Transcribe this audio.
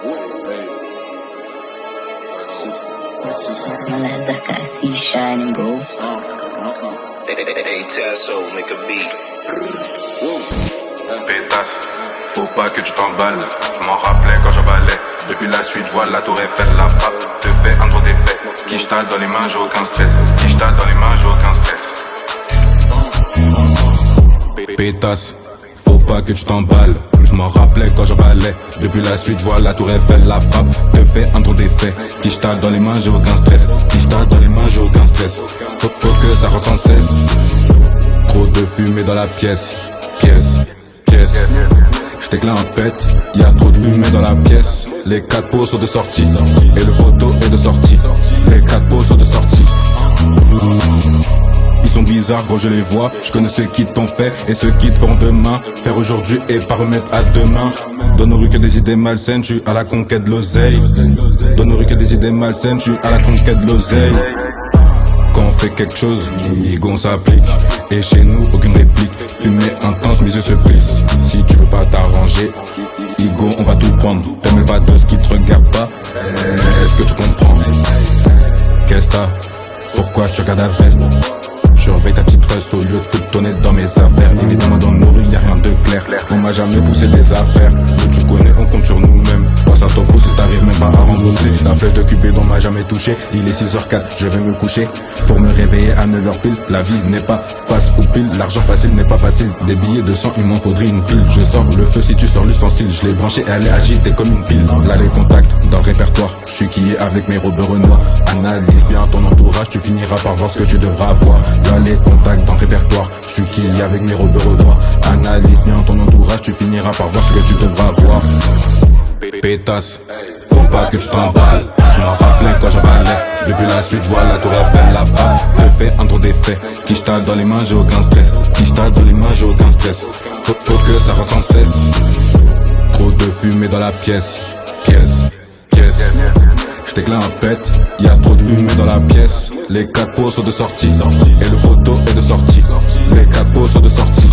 That Zaka, I see you shining, bro. Hey, Tasso, make a beat. Pétasse, faut pas que tu t'emballes. Je m'en rappelais quand j'emballais. Depuis la suite, je vois la tour Eiffel, la frappe te fait un drôle d'effet. Quiche-ta dans les mains, j'ai aucun stress. Quiche-ta dans les mains, j'ai aucun stress. Pétasse, faut pas que tu t'emballes. Je m'en rappelais quand j'emballais. Depuis la suite, je vois la tour Eiffel, la frappe te fait un drôle d'effet. Quiche-ta dans les mains, j'ai aucun stress. Quiche-ta dans les mains, j'ai aucun stress. Faut que ça rentre sans cesse. Trop de fumée dans la pièce. J't'éclaire en pète, y'a trop de fumée dans la pièce. Les 4 pots sont de sortie, et le poteau est de sortie. Les 4 pots sont de sortie. Ils sont bizarres, gros, je les vois. Je connais ceux qui t'ont fait et ceux qui te feront demain. Faire aujourd'hui et pas remettre à demain. Donne aux rues que des idées malsaines, tu à la conquête de l'oseille. Donne aux rues que des idées malsaines, tu à la conquête de l'oseille. Quand on fait quelque chose, Igo on s'applique. Et chez nous, aucune réplique. Fumée intense, mes yeux se plissent. Si tu veux pas t'arranger, Igo on va tout prendre. T'aimes le bateau qui te regarde pas. Est-ce que tu comprends? Qu'est-ce que t'as? Pourquoi tu regardes la veste? Surveille ta petite tresse au lieu de foutre ton nez dans mes affaires. Évidemment dans nos rues y'a rien de clair. On m'a jamais poussé des affaires. Nous tu connais, on compte sur nous-mêmes. Pense à ton pouce et t'arrives même pas à rembourser. La flèche de Cupidon m'a jamais touché. Il est 6h04, je vais me coucher pour me réveiller à 9h pile. La vie n'est pas face ou pile. L'argent facile n'est pas facile. Des billets de 100, il m'en faudrait une pile. Je sors le feu si tu sors l'ustensile. Je l'ai branché, elle est agitée comme une pile. Là les contacts dans le répertoire. Je suis qui est avec mes robes renois. Analyse bien ton entourage, tu finiras par voir ce que tu devras avoir. Là les contacts dans le répertoire. Je suis qui est avec mes robes renois. Analyse bien ton entourage, tu finiras par voir ce que tu devras avoir. Pétasse, faut pas que tu t'emballes. Je m'en rappelais quand j'emballais. Depuis la suite, je vois la tour Eiffel, la frappe te fait un drôle d'effet. Quiche-ta dans les mains, j'ai aucun stress. Quiche-ta dans les mains, j'ai aucun stress. Faut que ça rentre sans cesse. Trop de fumée dans la pièce. J't'éclaire en pète, y'a trop de fumée dans la pièce. Les 4 pots sont de sortie, et le poteau est de sortie. Les 4 pots sont de sortie.